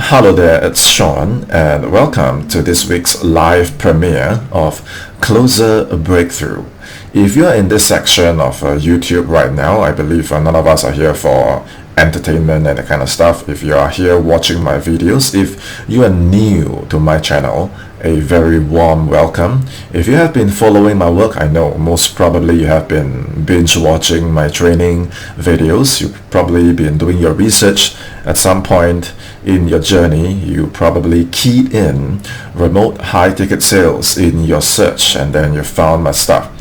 Hello there, it's Sean, and welcome to this week's live premiere of Closer Breakthrough. If you're in this section of YouTube right now, I believe none of us are here for entertainment and that kind of stuff. If you are here watching my videos, if you are new to my channel, a very warm welcome. If you have been following my work, I know most probably you have been binge watching my training videos. You've probably been doing your research at some point in your journey. You probably keyed in remote high ticket sales in your search and then you found my stuff.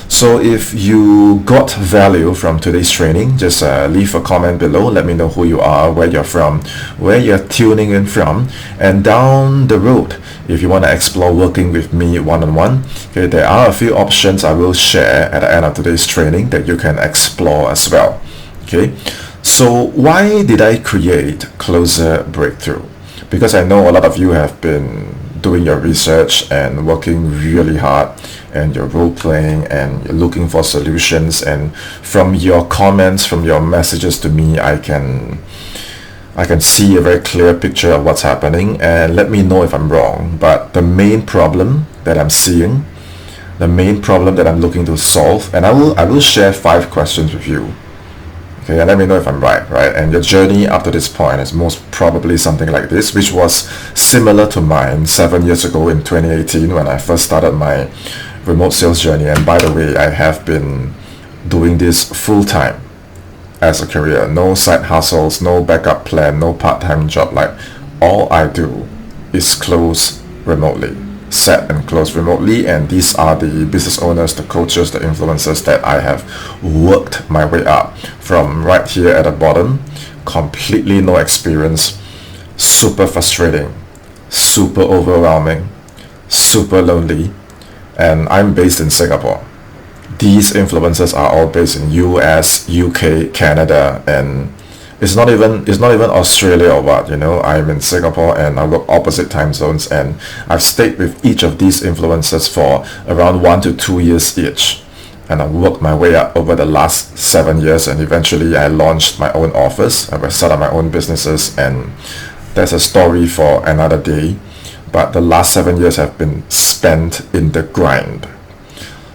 So if you got value from today's training, just leave a comment below. Let me know who you are, where you're from, where you're tuning in from. And down the road, if you want to explore working with me one-on-one, okay, there are a few options I will share at the end of today's training that you can explore as well. Okay, so why did I create Closer Breakthrough? Because I know a lot of you have been doing your research and working really hard, and you're role-playing and you're looking for solutions, and from your comments, from your messages to me, I can see a very clear picture of what's happening, and let me know if I'm wrong. But the main problem that I'm seeing, the main problem that I'm looking to solve, and I will share 5 questions with you. Okay, and let me know if I'm right? And your journey up to this point is most probably something like this, which was similar to mine 7 years ago in 2018 when I first started my remote sales journey. And by the way, I have been doing this full-time as a career. No side hustles, no backup plan, no part-time job. Like, all I do is close remotely, set and close remotely, and these are the business owners, the coaches, the influencers that I have worked my way up from right here at the bottom. Completely no experience, super frustrating, super overwhelming, super lonely, and I'm based in Singapore. These influencers are all based in US, UK, Canada, and it's not even Australia or what, I'm in Singapore and I work opposite time zones, and I've stayed with each of these influencers for around 1 to 2 years each, and I worked my way up over the last 7 years, and eventually I launched my own office. I started my own businesses, and that's a story for another day. But the last 7 years have been spent in the grind.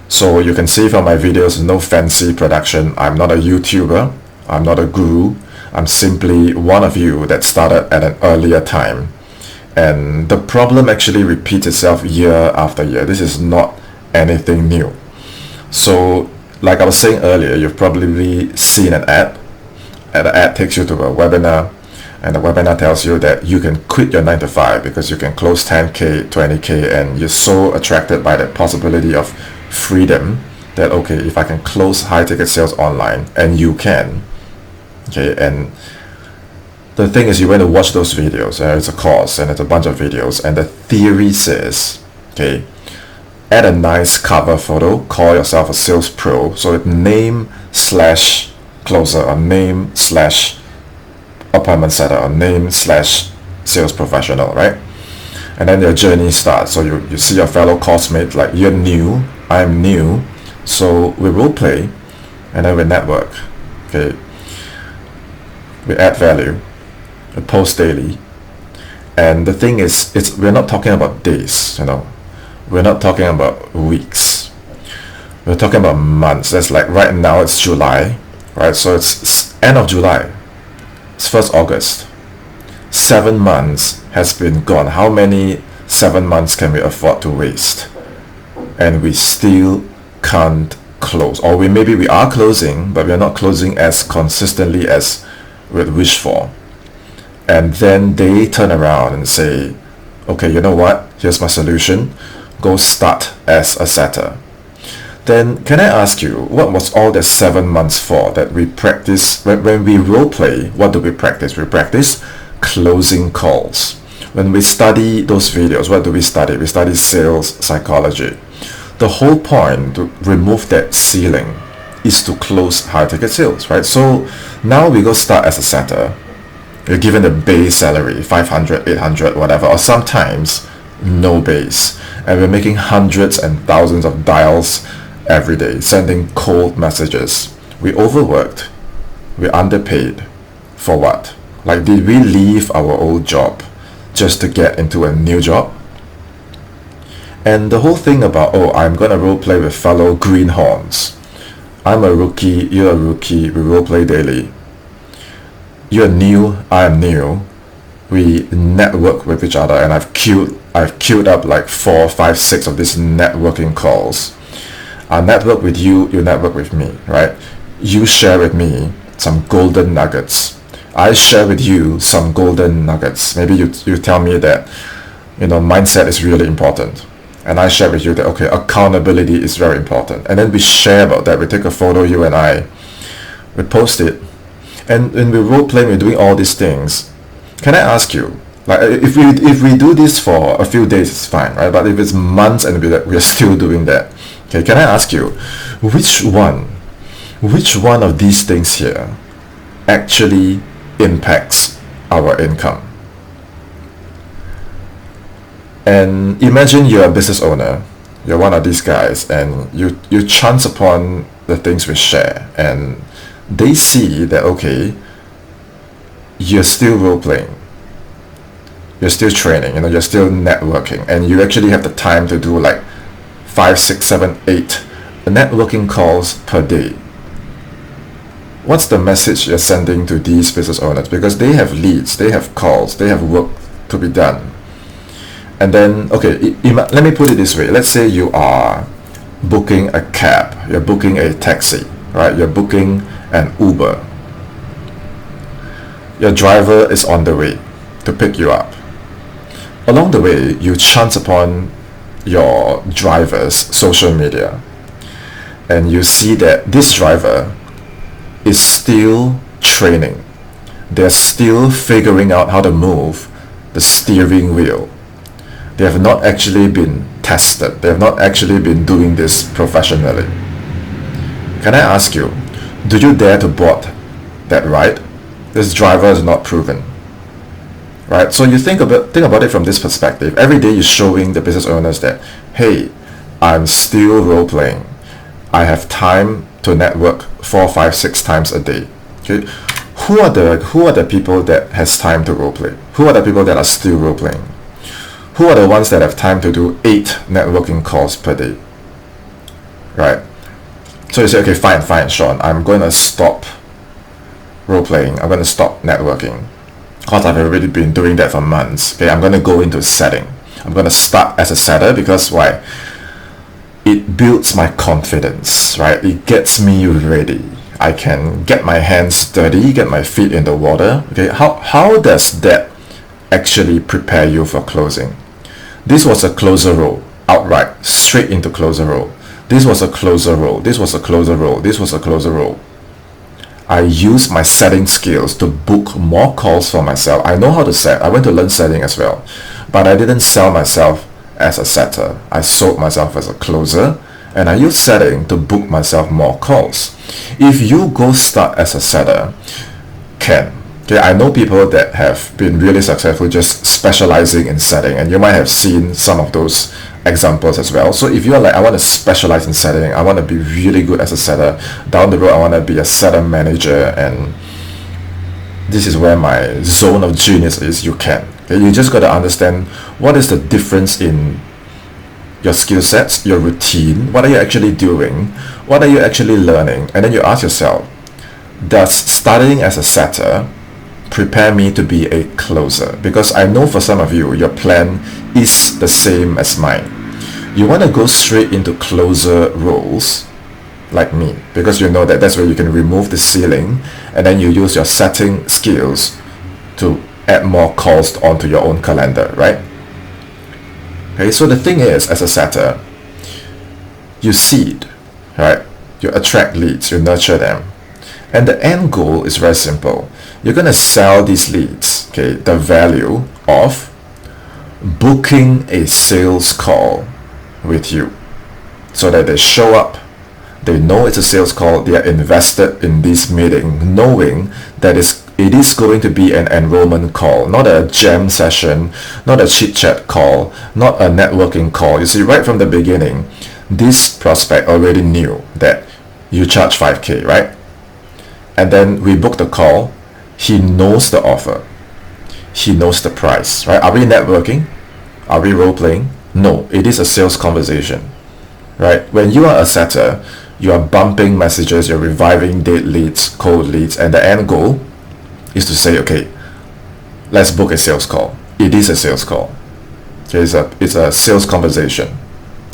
So you can see from my videos, no fancy production. I'm not a YouTuber. I'm not a guru. I'm simply one of you that started at an earlier time. And the problem actually repeats itself year after year. This is not anything new. So like I was saying earlier, you've probably seen an ad. And the ad takes you to a webinar. And the webinar tells you that you can quit your 9 to 5 because you can close 10K, 20K, and you're so attracted by that possibility of freedom that, okay, if I can close high ticket sales online, and you can, okay. And the thing is, you went to watch those videos. It's a course and it's a bunch of videos, and the theory says, okay, add a nice cover photo, call yourself a sales pro, so name slash closer, or name slash appointment setter, or name slash sales professional, right? And then your journey starts. So you see your fellow coursemates, like, you're new, I'm new, so we role play, and then we network. Okay, we add value, we post daily, and the thing is, we're not talking about days, we're not talking about weeks, we're talking about months. That's like right now it's July, right? So it's end of July. It's 1st August. 7 months has been gone. How many 7 months can we afford to waste? And we still can't close. Or maybe we are closing, but we are not closing as consistently as we'd wish for. And then they turn around and say, okay, you know what? Here's my solution. Go start as a setter. Then can I ask you, what was all the 7 months for that we practice? When we role play, what do we practice? We practice closing calls. When we study those videos, what do we study? We study sales psychology. The whole point to remove that ceiling is to close high ticket sales, right? So now we go start as a setter. You're given the base salary, 500, 800, whatever, or sometimes no base. And we're making hundreds and thousands of dials every day, sending cold messages. We overworked, we underpaid. For what? Like, did we leave our old job just to get into a new job. And the whole thing about, oh, I'm gonna role play with fellow greenhorns. I'm a rookie, you're a rookie, we role play daily. You're new, I'm new. We network with each other, and I've queued up like 4, 5, 6 of these networking calls. I network with you, you network with me, right? You share with me some golden nuggets. I share with you some golden nuggets. Maybe you tell me that, mindset is really important. And I share with you that, okay, accountability is very important. And then we share about that. We take a photo, you and I, we post it. And when we role play, we're doing all these things. Can I ask you, like, if we do this for a few days, it's fine, right? But if it's months and we're still doing that, okay, can I ask you, which one of these things here actually impacts our income? And imagine you're a business owner, you're one of these guys, and you chance upon the things we share, and they see that, okay, you're still role-playing, you're still training, you're still networking, and you actually have the time to do like 5, 6, 7, 8 networking calls per day. What's the message you're sending to these business owners? Because they have leads, they have calls, they have work to be done. And then, okay, let me put it this way. Let's say you are booking a cab, you're booking a taxi, right? You're booking an Uber. Your driver is on the way to pick you up. Along the way, you chance upon your driver's social media, and you see that this driver is still training. They're still figuring out how to move the steering wheel. They have not actually been tested. They have not actually been doing this professionally. Can I ask you, do you dare to board that ride? This driver is not proven. Right? So you think about it from this perspective. Every day you're showing the business owners that, hey, I'm still role-playing. I have time to network 4, 5, 6 times a day. Okay? Who are the people that has time to role-play? Who are the people that are still role-playing? Who are the ones that have time to do 8 networking calls per day? Right? So you say, okay, fine, Sean, I'm going to stop role-playing. I'm going to stop networking, because I've already been doing that for months. Okay, I'm going to go into setting. I'm going to start as a setter, because why? It builds my confidence, right? It gets me ready. I can get my hands dirty, get my feet in the water. Okay, how does that actually prepare you for closing? This was a closer role, outright, straight into closer role. This was a closer role. This was a closer role. This was a closer role. I use my setting skills to book more calls for myself. I know how to set. I went to learn setting as well. But I didn't sell myself as a setter. I sold myself as a closer. And I use setting to book myself more calls. If you go start as a setter, okay, I know people that have been really successful just specializing in setting. And you might have seen some of those examples as well. So if you're like, I want to specialize in setting, I want to be really good as a setter, down the road I want to be a setter manager, and this is where my zone of genius is, you can. Okay? You just got to understand what is the difference in your skill sets, your routine, what are you actually doing, what are you actually learning, and then you ask yourself, does starting as a setter prepare me to be a closer? Because I know for some of you, your plan is the same as mine. You want to go straight into closer roles like me, because you know that that's where you can remove the ceiling, and then you use your setting skills to add more calls onto your own calendar, right? Okay, so the thing is, as a setter, you seed, right? You attract leads, you nurture them. And the end goal is very simple. You're going to sell these leads, okay, the value of booking a sales call with you, so that they show up, they know it's a sales call, they are invested in this meeting, knowing that it is going to be an enrollment call, not a jam session, not a chit-chat call, not a networking call. You see, right from the beginning, this prospect already knew that you charge 5K, right? And then we book the call. He knows the offer. he knows the price, right? Are we networking? Are we role-playing? No, it is a sales conversation, right? When you are a setter, you are bumping messages, you're reviving dead leads, cold leads, and the end goal is to say, okay, let's book a sales call. It is a sales call. Okay, it's a sales conversation.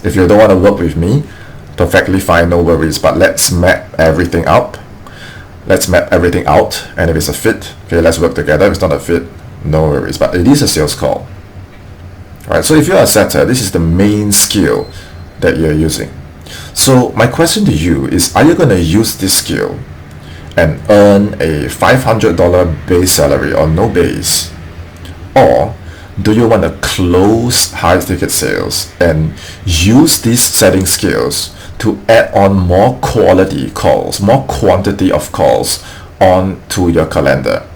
If you don't want to work with me, perfectly fine, no worries, but let's map everything out. Let's map everything out, and if it's a fit, okay, let's work together. If it's not a fit, no worries, but it is a sales call. Alright, so if you're a setter, this is the main skill that you're using. So my question to you is, are you going to use this skill and earn a $500 base salary or no base? Or do you want to close high ticket sales and use these setting skills to add on more quality calls, more quantity of calls onto your calendar?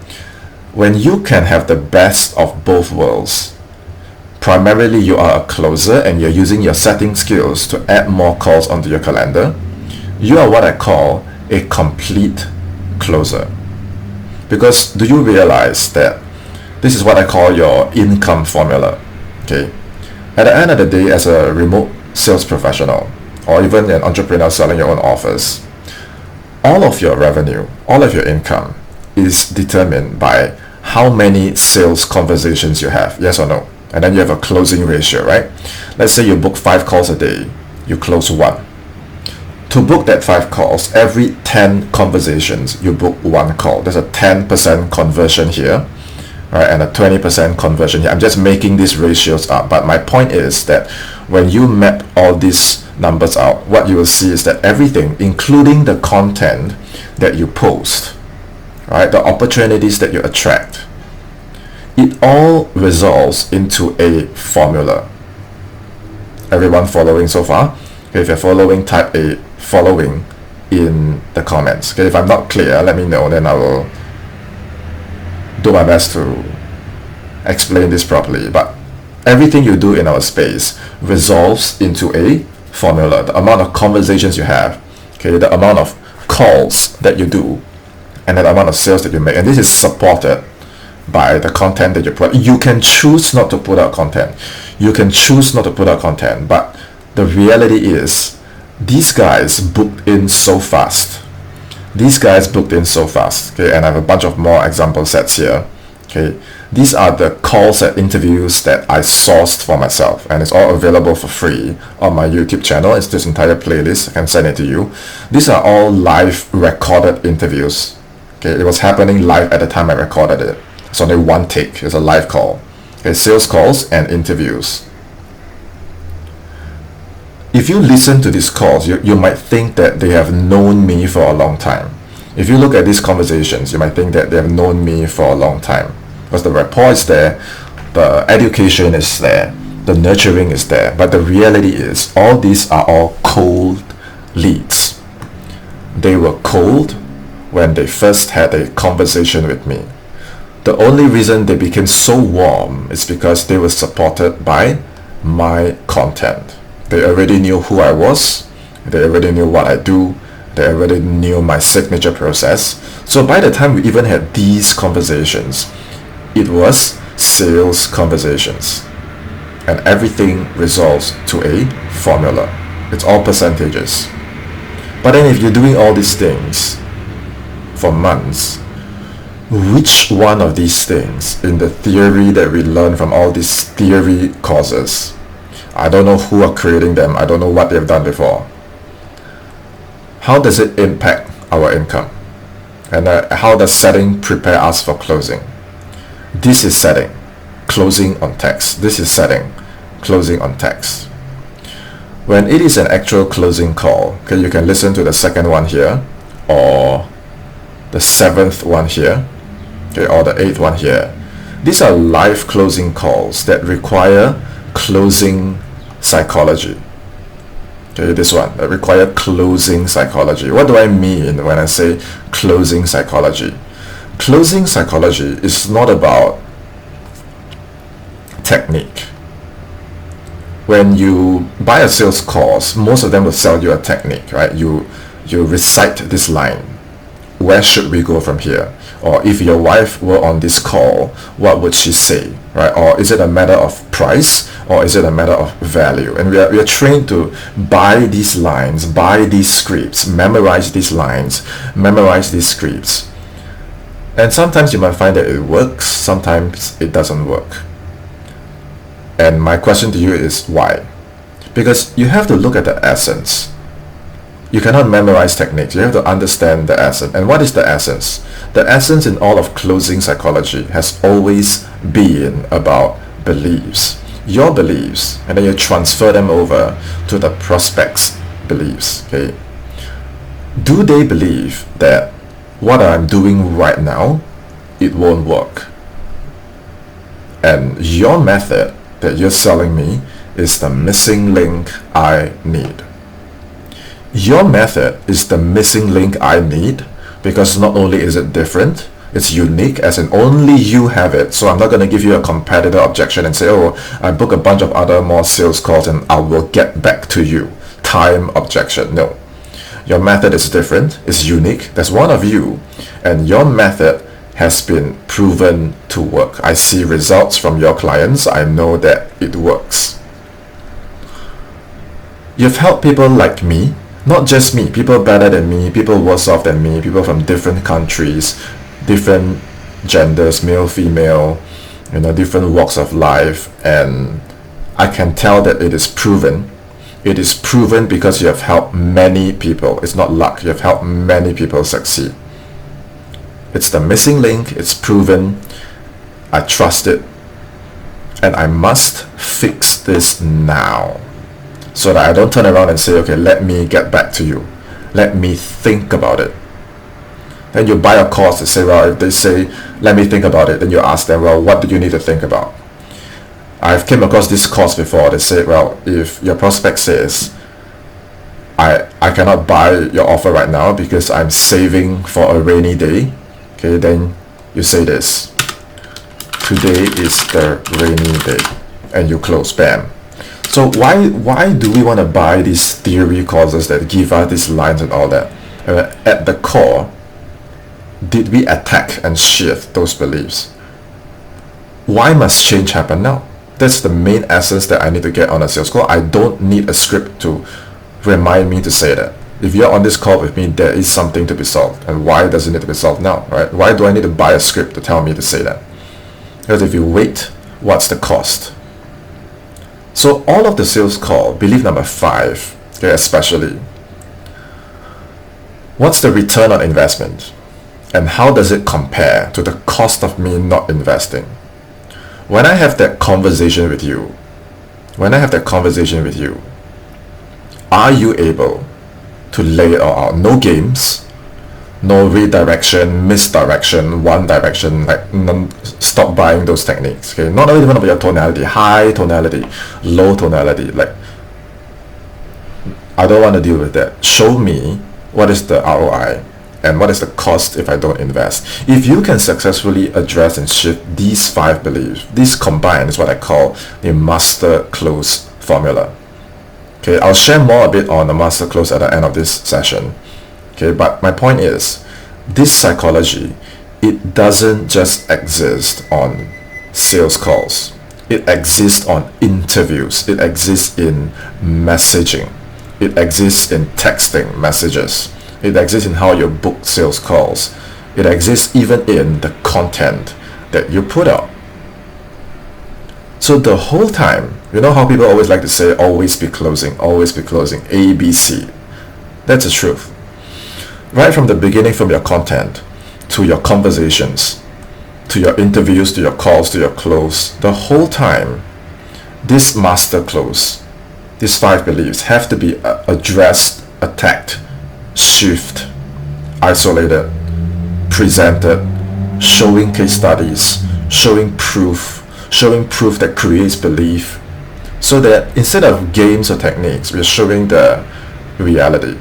When you can have the best of both worlds, primarily you are a closer and you're using your setting skills to add more calls onto your calendar, you are what I call a complete closer. Because do you realize that this is what I call your income formula? Okay, at the end of the day, as a remote sales professional or even an entrepreneur selling your own offers, all of your revenue, all of your income is determined by how many sales conversations you have, yes or no? And then you have a closing ratio, right? Let's say you book 5 calls a day, you close 1. To book that 5 calls, every 10 conversations, you book 1 call. There's a 10% conversion here, right? And a 20% conversion here. I'm just making these ratios up, but my point is that when you map all these numbers out, what you will see is that everything, including the content that you post, right, the opportunities that you attract, it all resolves into a formula. Everyone following so far? Okay, if you're following, type a following in the comments. Okay, if I'm not clear, let me know, then I will do my best to explain this properly. But everything you do in our space resolves into a formula. The amount of conversations you have, okay, the amount of calls that you do, and the amount of sales that you make. And this is supported by the content that you put. You can choose not to put out content. You can choose not to put out content, but the reality is these guys booked in so fast. These guys booked in so fast. Okay, and I have a bunch of more example sets here. Okay, these are the calls and interviews that I sourced for myself, and it's all available for free on my YouTube channel. It's this entire playlist. I can send it to you. These are all live recorded interviews. Okay, it was happening live at the time I recorded it. It's only one take. It's a live call. Okay, sales calls and interviews. If you listen to these calls, you might think that they have known me for a long time. If you look at these conversations, you might think that they have known me for a long time. Because the rapport is there, the education is there, the nurturing is there. But the reality is, all these are all cold leads. They were cold when they first had a conversation with me. The only reason they became so warm is because they were supported by my content. They already knew who I was, they already knew what I do, they already knew my signature process. So by the time we even had these conversations, it was sales conversations. And everything resolves to a formula. It's all percentages. But then if you're doing all these things for months, which one of these things in the theory that we learn from all these theory courses, I don't know who are creating them, I don't know what they've done before, how does it impact our income? And how does setting prepare us for closing? This is setting, closing on text. This is setting, closing on text. When it is an actual closing call, okay, you can listen to the second one here, or the 7th one here, okay, or the 8th one here. These are live closing calls that require closing psychology. Okay, this one that require closing psychology. What do I mean when I say closing psychology? Closing psychology is not about technique. When you buy a sales course, most of them will sell you a technique, right? You recite this line. where should we go from here? Or if your wife were on this call, what would she say, right? Or is it a matter of price, or is it a matter of value? And we are trained to buy these lines, buy these scripts, memorize these lines, memorize these scripts. And sometimes you might find that it works, sometimes it doesn't work. And my question to you is why? Because you have to look at the essence. You cannot memorize techniques. You have to understand the essence. And what is the essence? The essence in all of closing psychology has always been about beliefs. Your beliefs, and then you transfer them over to the prospect's beliefs. Okay? Do they believe that what I'm doing right now, it won't work? And your method that you're selling me is the missing link I need. Your method is the missing link I need because not only is it different, it's unique, as in only you have it. So I'm not going to give you a competitor objection and say, oh, I book a bunch of other more sales calls and I will get back to you. Time objection. No. Your method is different, it's unique, there's one of you, and your method has been proven to work. I see results from your clients. I know that it works. You've helped people like me. Not just me, people better than me, people worse off than me, people from different countries, different genders, male, female, different walks of life, and I can tell that it is proven. It is proven because you have helped many people. It's not luck, you have helped many people succeed. It's the missing link, it's proven, I trust it, and I must fix this now. So that I don't turn around and say, okay, let me get back to you. Let me think about it. Then you buy a course to say, well, if they say, let me think about it, then you ask them, well, what do you need to think about? I've came across this course before. They say, well, if your prospect says, I cannot buy your offer right now because I'm saving for a rainy day, okay, then you say this, today is the rainy day, and you close, bam. So why do we want to buy these theory courses that give us these lines and all that? At the core, did we attack and shift those beliefs? Why must change happen now? That's the main essence that I need to get on a sales call. I don't need a script to remind me to say that. If you're on this call with me, there is something to be solved. And why does it need to be solved now, right? Why do I need to buy a script to tell me to say that? Because if you wait, what's the cost? So all of the sales call, belief number 5, okay, especially, what's the return on investment? And how does it compare to the cost of me not investing? When I have that conversation with you, are you able to lay it all out? No games, no redirection, misdirection, one direction, stop buying those techniques. Okay, not even about your tonality, high tonality, low tonality. I don't want to deal with that. Show me what is the ROI and what is the cost if I don't invest. If you can successfully address and shift these 5 beliefs, this combined is what I call the MasterClose formula. Okay, I'll share more a bit on the MasterClose at the end of this session. Okay, but my point is, this psychology, it doesn't just exist on sales calls. It exists on interviews. It exists in messaging. It exists in texting messages. It exists in how you book sales calls. It exists even in the content that you put out. So the whole time, you know how people always like to say, always be closing, ABC. That's the truth. Right from the beginning, from your content, to your conversations, to your interviews, to your calls, to your close, the whole time, this master close, these 5 beliefs have to be addressed, attacked, shift, isolated, presented, showing case studies, showing proof that creates belief, so that instead of games or techniques, we're showing the reality.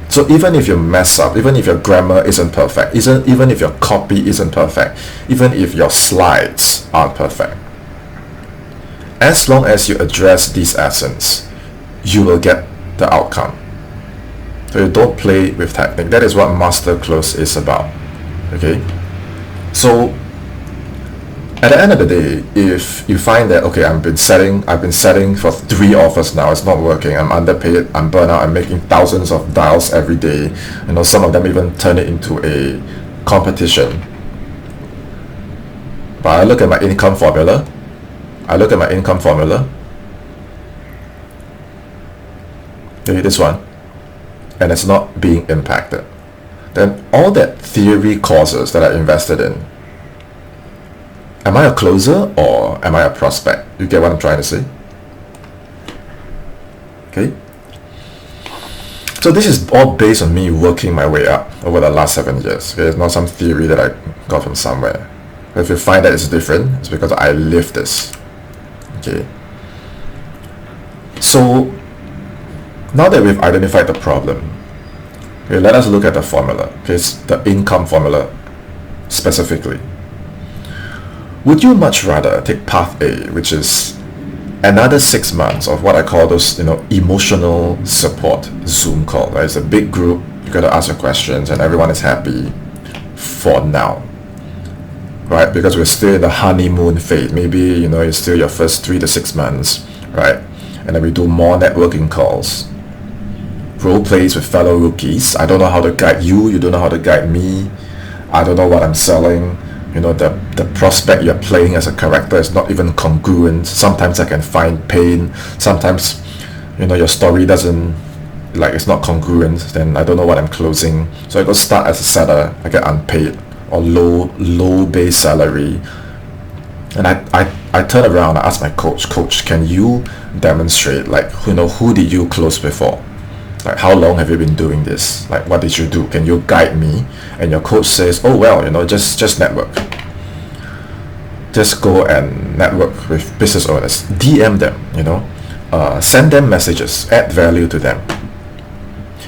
So even if you mess up, even if your grammar isn't perfect, even if your copy isn't perfect, even if your slides aren't perfect, as long as you address these essence, you will get the outcome. So you don't play with technique. That is what MasterClose is about. Okay? So at the end of the day, if you find that, okay, I've been setting for 3 offers now, it's not working, I'm underpaid, I'm burnt out, I'm making thousands of dials every day, some of them even turn it into a competition. But I look at my income formula, okay, this one, and it's not being impacted. Then all that theory courses that I invested in, am I a closer or am I a prospect? You get what I'm trying to say? Okay. So this is all based on me working my way up over the last 7 years. Okay? It's not some theory that I got from somewhere. If you find that it's different, it's because I live this. Okay. So now that we've identified the problem, okay, let us look at the formula. Okay, it's the income formula specifically. Would you much rather take path A, which is another 6 months of what I call those, emotional support Zoom call? Right? It's a big group. You got to ask your questions, and everyone is happy for now, right? Because we're still in the honeymoon phase. Maybe it's still your first 3 to 6 months, right? And then we do more networking calls, role plays with fellow rookies. I don't know how to guide you. You don't know how to guide me. I don't know what I'm selling. The prospect you're playing as a character is not even congruent. Sometimes I can find pain. Sometimes, your story doesn't, it's not congruent. Then I don't know what I'm closing. So I go start as a setter. I get unpaid or low base salary. And I turn around, I ask my coach, can you demonstrate, who did you close before? Like, how long have you been doing this? Like, what did you do? Can you guide me? And your coach says, oh, well, just network. Just go and network with business owners. DM them, send them messages, add value to them.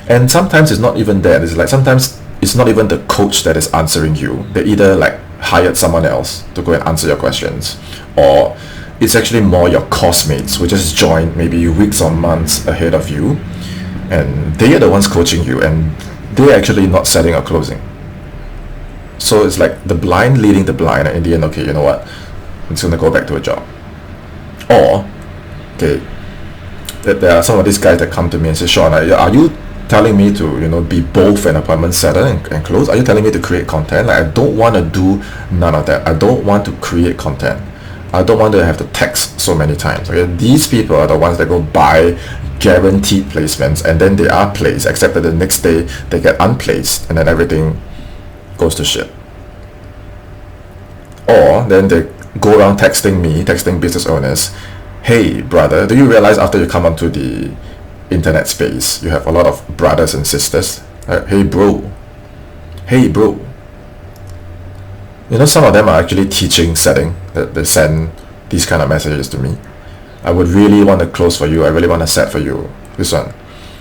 And sometimes it's not even that. It's sometimes it's not even the coach that is answering you. They either hired someone else to go and answer your questions, or it's actually more your course-mates who just joined maybe weeks or months ahead of you, and they are the ones coaching you, and they're actually not setting or closing. So it's like the blind leading the blind, and in the end, okay, you know what, I'm just gonna go back to a job. Or, okay, there are some of these guys that come to me and say, Sean, are you telling me to be both an appointment setter and close? Are you telling me to create content? I don't want to do none of that. I don't want to create content. I don't want to have to text so many times. Okay, these people are the ones that go buy guaranteed placements, and then they are placed, except that the next day they get unplaced, and then everything goes to shit. Or then they go around texting business owners, hey brother, do you realize after you come onto the internet space, you have a lot of brothers and sisters? Hey bro, some of them are actually teaching setting, that they send these kind of messages to me. I would really want to close for you. I really want to set for you. This one,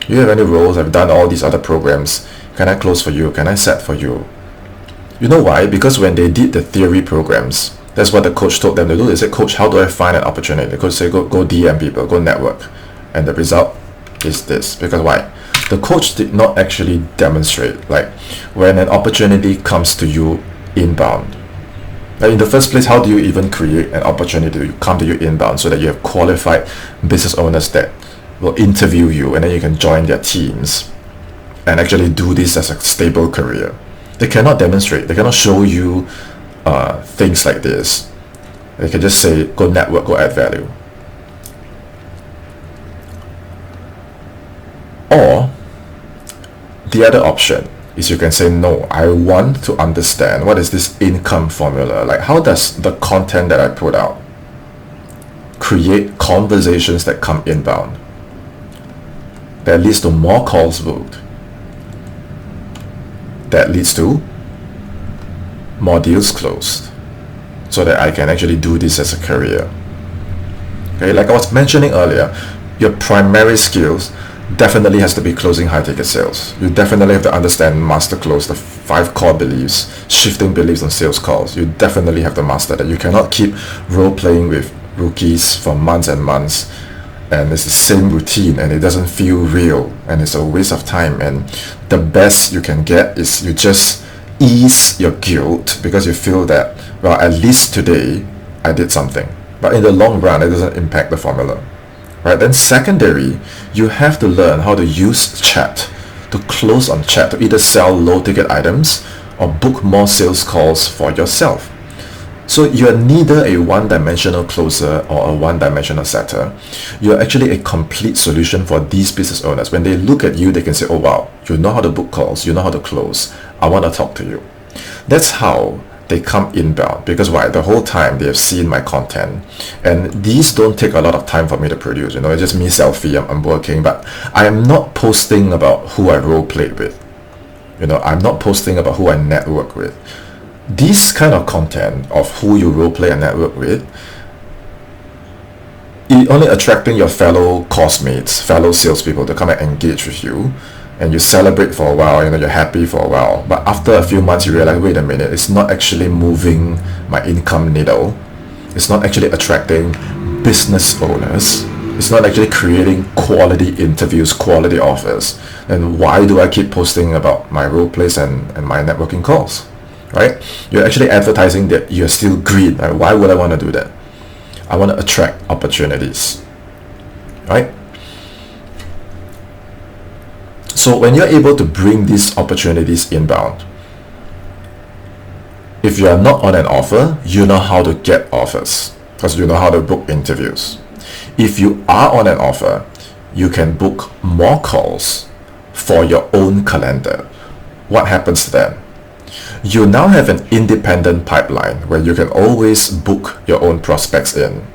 you have any roles? I've done all these other programs. Can I close for you? Can I set for you? You know why? Because when they did the theory programs, that's what the coach told them to do. They said, coach, how do I find an opportunity? The coach said, go DM people, go network. And the result is this. Because why? The coach did not actually demonstrate, when an opportunity comes to you inbound. In the first place, how do you even create an opportunity to come to you inbound so that you have qualified business owners that will interview you, and then you can join their teams and actually do this as a stable career? They cannot demonstrate. They cannot show you things like this. They can just say, go network, go add value. Or the other option is you can say, no, I want to understand what is this income formula. How does the content that I put out create conversations that come inbound, that leads to more calls booked, that leads to more deals closed, so that I can actually do this as a career. Okay, like I was mentioning earlier, your primary skills definitely has to be closing high ticket sales. You definitely have to understand MasterClose, the 5 core beliefs, shifting beliefs on sales calls. You definitely have to master that. You cannot keep role playing with rookies for months and months and it's the same routine, and it doesn't feel real, and it's a waste of time. And the best you can get is you just ease your guilt because you feel that, well, at least today I did something, but in the long run it doesn't impact the formula, right? Then secondary, you have to learn how to use chat to close on chat to either sell low ticket items or book more sales calls for yourself. So you're neither a one-dimensional closer or a one-dimensional setter. You're actually a complete solution for these business owners. When they look at you, they can say, oh wow, you know how to book calls, you know how to close, I want to talk to you. That's how they come inbound, because why? The whole time they have seen my content, and these don't take a lot of time for me to produce. It's just me selfie, I'm working, but I am not posting about who I role played with. I'm not posting about who I network with. This kind of content of who you role play and network with, it only attracting your fellow course-mates, fellow salespeople to come and engage with you, and you celebrate for a while, you're happy for a while, but after a few months you realize, wait a minute, it's not actually moving my income needle, it's not actually attracting business owners, it's not actually creating quality interviews, quality offers. And why do I keep posting about my role plays and my networking calls? Right? You're actually advertising that you're still green. Right? Why would I want to do that? I want to attract opportunities. Right? So when you're able to bring these opportunities inbound, if you are not on an offer, you know how to get offers because you know how to book interviews. If you are on an offer, you can book more calls for your own calendar. What happens then? You now have an independent pipeline where you can always book your own prospects in,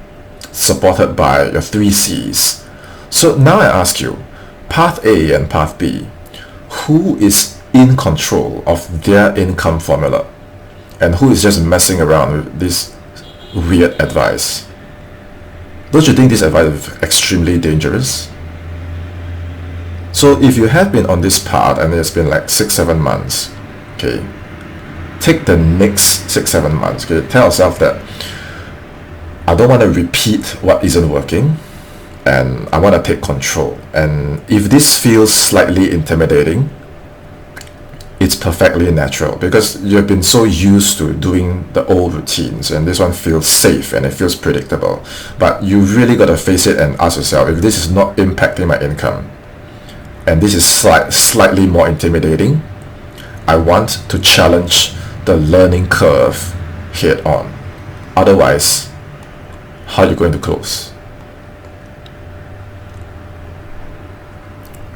supported by your 3 C's. So now I ask you, path A and path B, who is in control of their income formula and who is just messing around with this weird advice? Don't you think this advice is extremely dangerous? So if you have been on this path and it's been like 6-7 months, okay, take the next 6-7 months, okay, tell yourself that I don't want to repeat what isn't working, and I want to take control. And if this feels slightly intimidating, it's perfectly natural because you've been so used to doing the old routines, and this one feels safe and it feels predictable. But you really got to face it and ask yourself, if this is not impacting my income and this is slightly more intimidating, I want to challenge the learning curve head on. Otherwise, how are you going to close?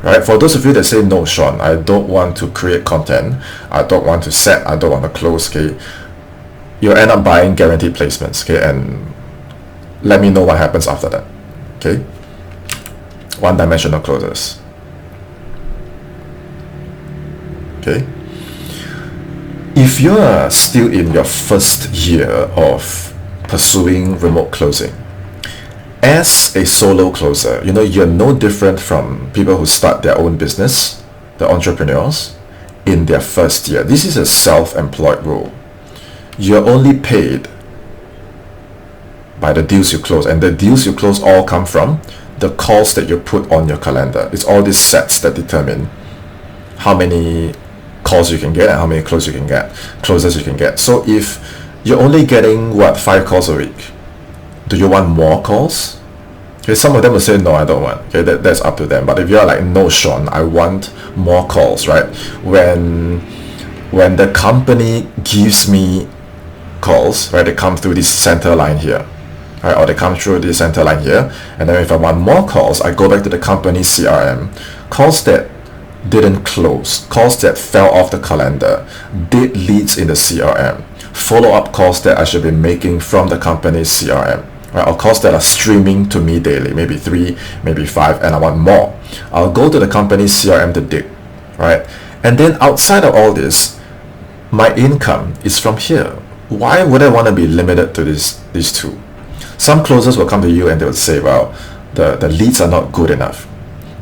Right? For those of you that say, no, Sean, I don't want to create content, I don't want to set, I don't want to close, okay, you'll end up buying guaranteed placements, okay, and let me know what happens after that, okay? One-dimensional closers. Okay? If you're still in your first year of pursuing remote closing, as a solo closer, you're no different from people who start their own business, the entrepreneurs, in their first year. This is a self-employed role. You're only paid by the deals you close, and the deals you close all come from the calls that you put on your calendar. It's all these sets that determine how many calls you can get and how many closes you can get. So if you're only getting 5 calls a week, do you want more calls? Okay, some of them will say, no, I don't want. Okay, that's up to them. But if you're like, no, Sean, I want more calls, right? When the company gives me calls, right, they come through this center line here, right, or they come through this center line here, and then if I want more calls, I go back to the company's CRM, calls that didn't close, calls that fell off the calendar, dead leads in the CRM, follow-up calls that I should be making from the company's CRM, right, or calls that are streaming to me daily, maybe 3, maybe 5, and I want more. I'll go to the company's CRM to dig, right? And then outside of all this, my income is from here. Why would I want to be limited to these two? Some closers will come to you and they will say, well, the leads are not good enough,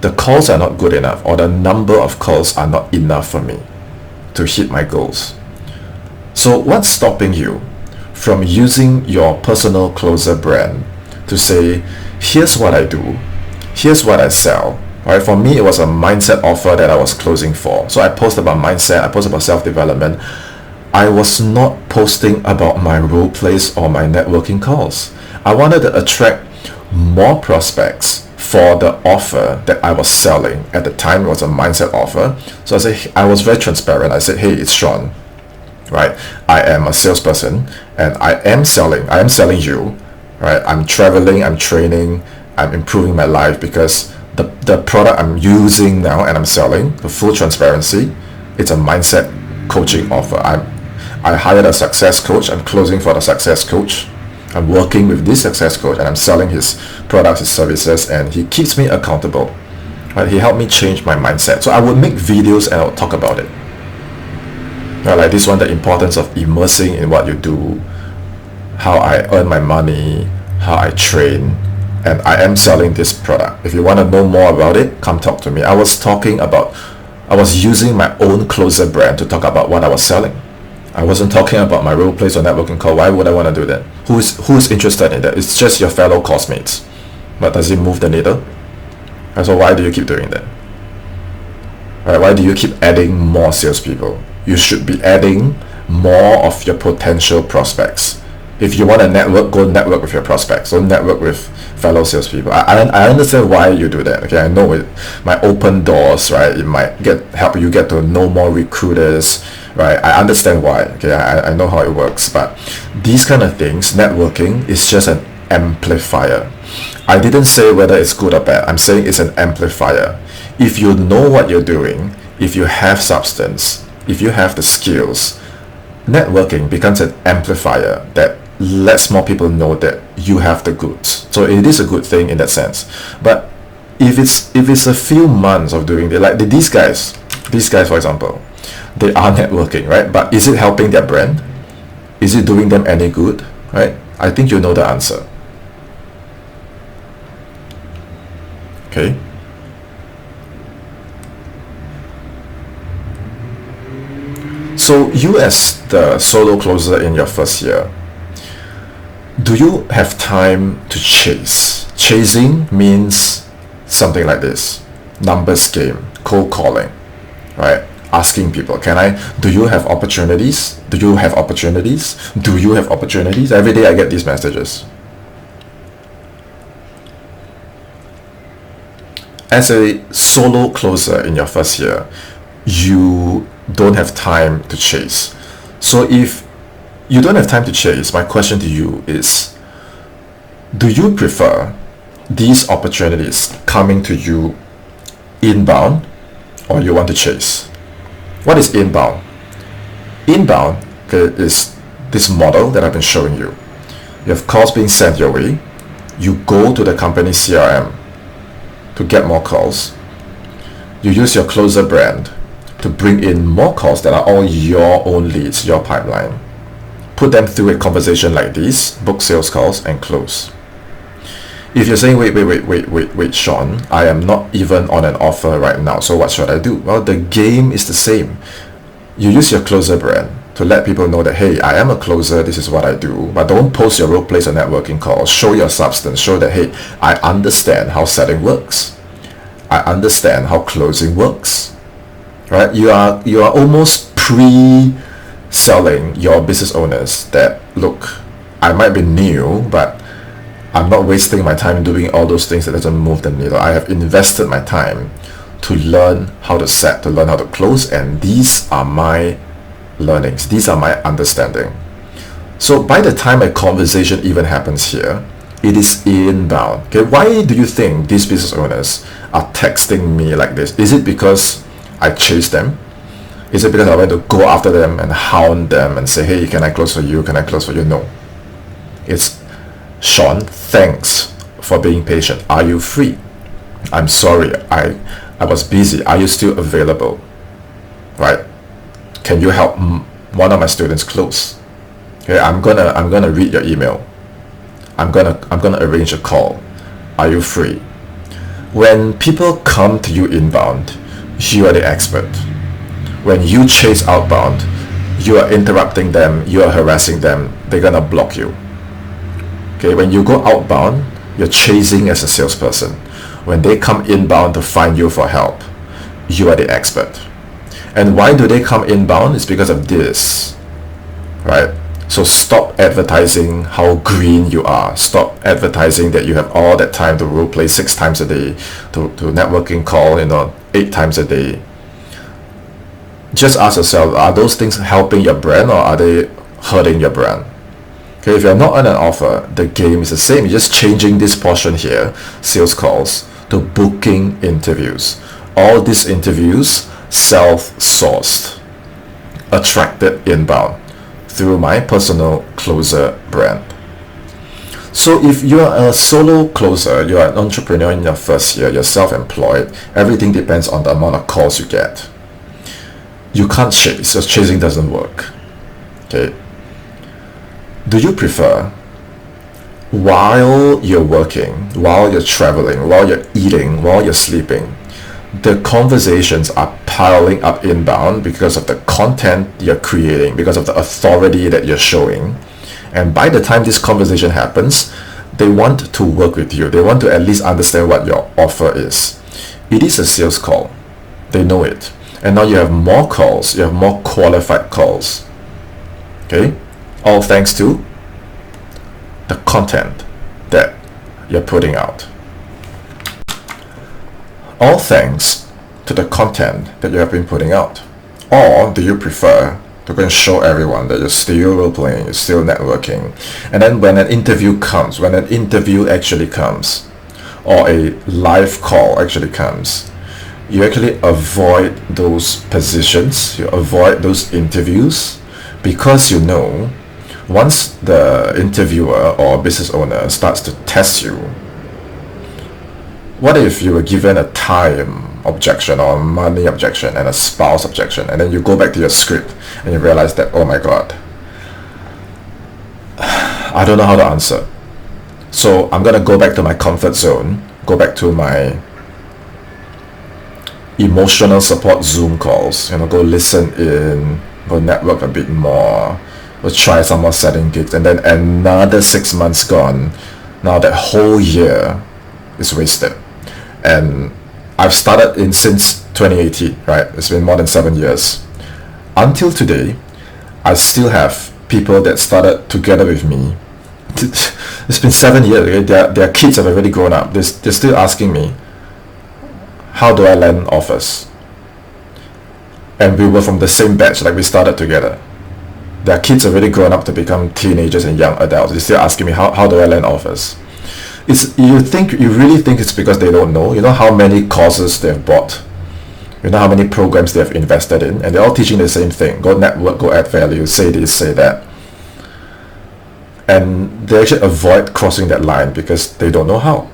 the calls are not good enough, or the number of calls are not enough for me to hit my goals. So what's stopping you from using your personal closer brand to say, here's what I do, here's what I sell. Right, for me, it was a mindset offer that I was closing for. So I post about mindset, I post about self-development. I was not posting about my role plays or my networking calls. I wanted to attract more prospects for the offer that I was selling. At the time, it was a mindset offer. So I was very transparent. I said, hey, it's Sean, right? I am a salesperson and I am selling you, right? I'm traveling, I'm training, I'm improving my life because the product I'm using now and I'm selling, the full transparency, it's a mindset coaching offer. I hired a success coach. I'm closing for the success coach. I'm working with this success coach and I'm selling his products, his services, and he keeps me accountable. Right? He helped me change my mindset. So I would make videos and I would talk about it. Right, like this one, the importance of immersing in what you do, how I earn my money, how I train, and I am selling this product. If you want to know more about it, come talk to me. I was using my own Closer brand to talk about what I was selling. I wasn't talking about my role plays or networking call. Why would I want to do that? Who's interested in that? It's just your fellow cosmates. But does it move the needle? And so why do you keep doing that? Right, why do you keep adding more salespeople? You should be adding more of your potential prospects. If you want to network, go network with your prospects. Don't network with fellow salespeople. I understand why you do that. Okay, I know it might open doors, right? It might help you get to know more recruiters, right? I understand why. Okay, I know how it works. But these kind of things, networking is just an amplifier. I didn't say whether it's good or bad. I'm saying it's an amplifier. If you know what you're doing, if you have substance, if you have the skills, networking becomes an amplifier that lets more people know that you have the goods. So it is a good thing in that sense. But if it's a few months of doing it, like these guys for example, they are networking, right? But is it helping their brand? Is it doing them any good, right? I think you know the answer. Okay. So you as the solo closer in your first year, do you have time to chase? Chasing means something like this: numbers game, cold calling, right? Asking people, do you have opportunities? Do you have opportunities? Do you have opportunities? Every day I get these messages. As a solo closer in your first year, you don't have time to chase. So if you don't have time to chase, my question to you is, do you prefer these opportunities coming to you inbound, or you want to chase? What is inbound? Inbound is this model that I've been showing you. You have calls being sent your way. You go to the company CRM to get more calls. You use your closer brand to bring in more calls that are all your own leads, your pipeline. Put them through a conversation like this, book sales calls, and close. If you're saying, wait, Sean, I am not even on an offer right now, so what should I do? Well, the game is the same. You use your closer brand to let people know that, hey, I am a closer, this is what I do, but don't post your role plays or networking calls. Show your substance, show that, hey, I understand how selling works. I understand how closing works. Right? You are almost pre-selling your business owners that, look, I might be new, but I'm not wasting my time doing all those things that doesn't move the needle. I have invested my time to learn how to set, to learn how to close, and these are my learnings. These are my understanding. So by the time a conversation even happens here, it is inbound. Okay, why do you think these business owners are texting me like this? Is it because I chase them? Is it because I went to go after them and hound them and say, hey, can I close for you? Can I close for you? No. It's, Sean, thanks for being patient. Are you free? I'm sorry, I was busy. Are you still available? Right? Can you help one of my students close? Okay, I'm gonna read your email. I'm gonna arrange a call. Are you free? When people come to you inbound, you are the expert. When you chase outbound, you are interrupting them, you are harassing them, they're gonna block you. Okay, when you go outbound, you're chasing as a salesperson. when they come inbound to find you for help, you are the expert. And why do they come inbound? It's because of this, right? So stop advertising how green you are. Stop advertising that you have all that time to role play 6 times a day, to networking call, 8 times a day. Just ask yourself, are those things helping your brand or are they hurting your brand? Okay, if you're not on an offer, the game is the same. You're just changing this portion here, sales calls, to booking interviews. All these interviews, self-sourced, attracted inbound through my personal closer brand. So if you're a solo closer, you're an entrepreneur in your first year, you're self-employed, everything depends on the amount of calls you get. You can't chase, because chasing doesn't work. Okay. Do you prefer, while you're working, while you're traveling, while you're eating, while you're sleeping, the conversations are piling up inbound because of the content you're creating, because of the authority that you're showing, and by the time this conversation happens, they want to work with you. They want to at least understand what your offer is. It is a sales call. They know it. And now you have more calls, you have more qualified calls. Okay? All thanks to the content that you're putting out. All thanks to the content that you have been putting out. Or do you prefer to go and show everyone that you're still role-playing, you're still networking, and then when an interview comes, when an interview actually comes, or a live call actually comes, you actually avoid those positions, you avoid those interviews, because you know once the interviewer or business owner starts to test you, what if you were given a time objection or a money objection and a spouse objection, and then you go back to your script and you realize that, oh my god, I don't know how to answer. So I'm going to go back to my comfort zone, go back to my emotional support Zoom calls, go listen in, go network a bit more, go try some more setting gigs, and then another 6 months gone. Now that whole year is wasted. And I've started since 2018, right? It's been more than 7 years. Until today, I still have people that started together with me. It's been 7 years. Okay? Their kids have already grown up. They're still asking me, how do I land offers? And we were from the same batch, like we started together. Their kids already grown up to become teenagers and young adults. They're still asking me, how do I land offers? You really think it's because they don't know? You know how many courses they've bought? You know how many programs they've invested in? And they're all teaching the same thing. Go network, go add value, say this, say that. And they actually avoid crossing that line because they don't know how.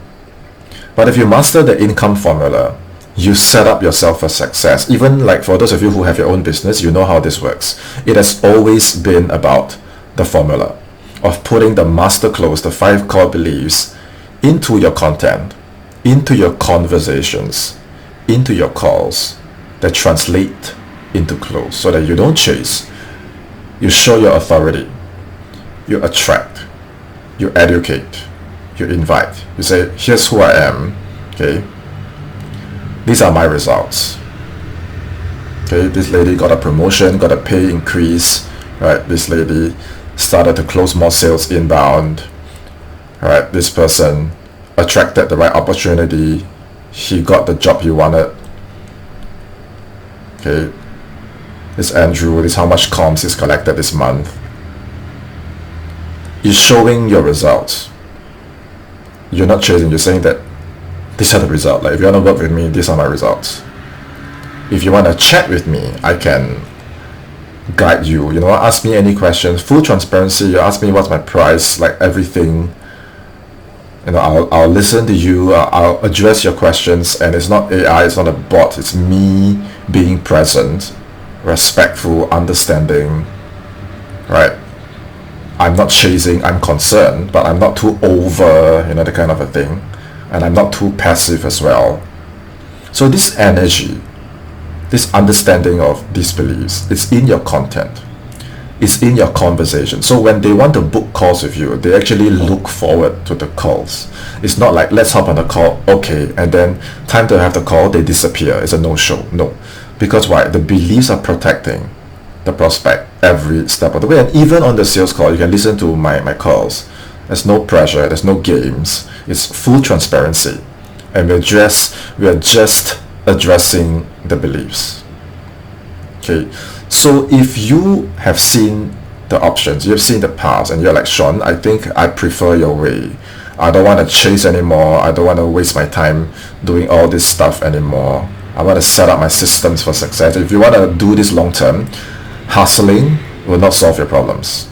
But if you master the income formula, you set up yourself for success. Even like for those of you who have your own business, you know how this works. It has always been about the formula of putting the MasterClose, the 5 core beliefs, into your content, into your conversations, into your calls that translate into close, so that you don't chase, you show your authority, you attract, you educate, you invite, you say, here's who I am, okay, these are my results, okay, this lady got a promotion, got a pay increase, right, this lady started to close more sales inbound, right, this person attracted the right opportunity, he got the job he wanted, okay, this Andrew, this how much comms he's collected this month. You're showing your results. You're not chasing, you're saying that these are the results. Like if you want to work with me, these are my results. If you want to chat with me, I can guide you, ask me any questions, full transparency. You ask me what's my price, like everything, I'll listen to you, I'll address your questions, and it's not AI, it's not a bot, it's me being present, respectful, understanding, right? I'm not chasing, I'm concerned, but I'm not too over, the kind of a thing, and I'm not too passive as well. So this energy, this understanding of these beliefs, it's in your content. is in your conversation. So when they want to book calls with you, they actually look forward to the calls. It's not like, let's hop on a call, okay, and then time to have the call, they disappear. It's a no-show. No. Because why? The beliefs are protecting the prospect every step of the way. And even on the sales call, you can listen to my calls. There's no pressure, there's no games. It's full transparency. And we are just addressing the beliefs. Okay. So if you have seen the options, you've seen the past, and you're like, Sean, I think I prefer your way. I don't want to chase anymore. I don't want to waste my time doing all this stuff anymore. I want to set up my systems for success. If you want to do this long term, hustling will not solve your problems.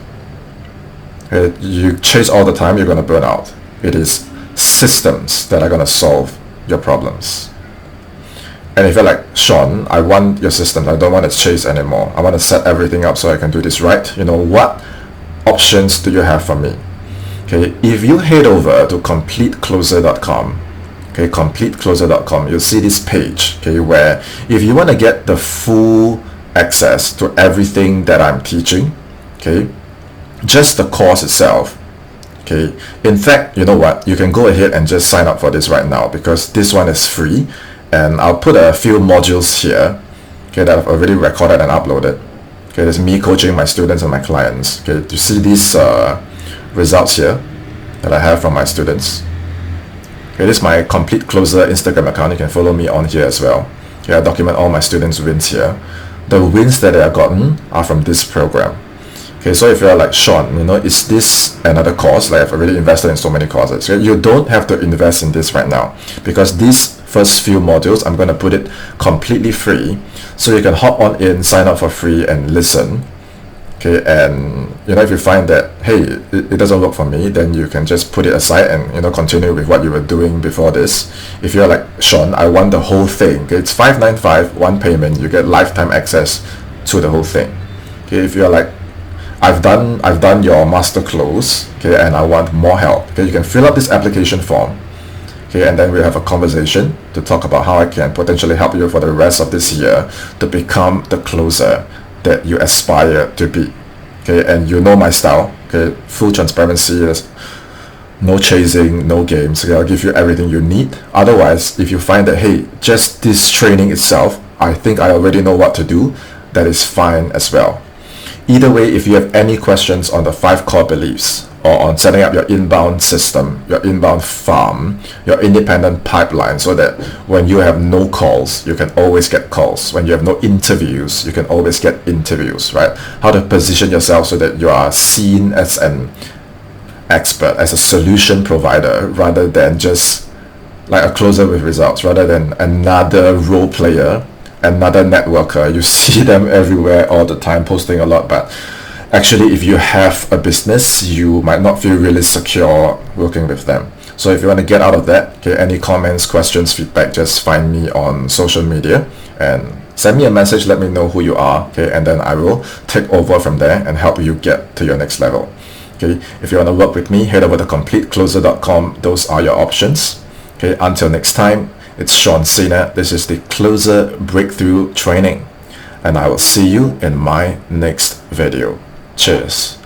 You chase all the time, you're going to burn out. It is systems that are going to solve your problems. And if you're like, Sean, I want your systems, I don't want to chase anymore. I want to set everything up so I can do this right. You know, what options do you have for me? Okay, if you head over to completecloser.com, okay, completecloser.com, you'll see this page, okay, where if you want to get the full access to everything that I'm teaching, okay, just the course itself, okay, in fact, you know what, you can go ahead and just sign up for this right now, because this one is free. And I'll put a few modules here, okay, that I've already recorded and uploaded. Okay, there's me coaching my students and my clients. Okay, you see these results here that I have from my students. Okay, this is my Complete Closer Instagram account. You can follow me on here as well. Okay, I document all my students' wins here. The wins that they have gotten are from this program. Okay, so if you're like, Sean, you know, is this another course? Like, I've already invested in so many courses. Okay? You don't have to invest in this right now, because these first few modules, I'm going to put it completely free, so you can hop on in, sign up for free, and listen. Okay, and you know, if you find that, hey, it doesn't work for me, then you can just put it aside and, you know, continue with what you were doing before this. If you're like, Sean, I want the whole thing, okay, it's $595, one payment, you get lifetime access to the whole thing. Okay, if you're like, I've done your MasterClose, okay, and I want more help, okay, you can fill out this application form, okay, and then we'll have a conversation to talk about how I can potentially help you for the rest of this year to become the closer that you aspire to be. Okay, and you know my style, okay, full transparency, there's no chasing, no games. Okay, I'll give you everything you need. Otherwise, if you find that, hey, just this training itself, I think I already know what to do, that is fine as well. Either way, if you have any questions on the 5 core beliefs, or on setting up your inbound system, your inbound farm, your independent pipeline, so that when you have no calls, you can always get calls. When you have no interviews, you can always get interviews, right? How to position yourself so that you are seen as an expert, as a solution provider, rather than just like a closer with results, rather than another role player, another networker. You see them everywhere all the time posting a lot, but actually, if you have a business, you might not feel really secure working with them. So if you want to get out of that, okay, any comments, questions, feedback, just find me on social media and send me a message, let me know who you are, okay, and then I will take over from there and help you get to your next level. Okay, if you want to work with me, head over to completecloser.com. Those are your options. Okay, until next time, it's Sean Sena. This is the Closer Breakthrough Training, and I will see you in my next video. Cheers.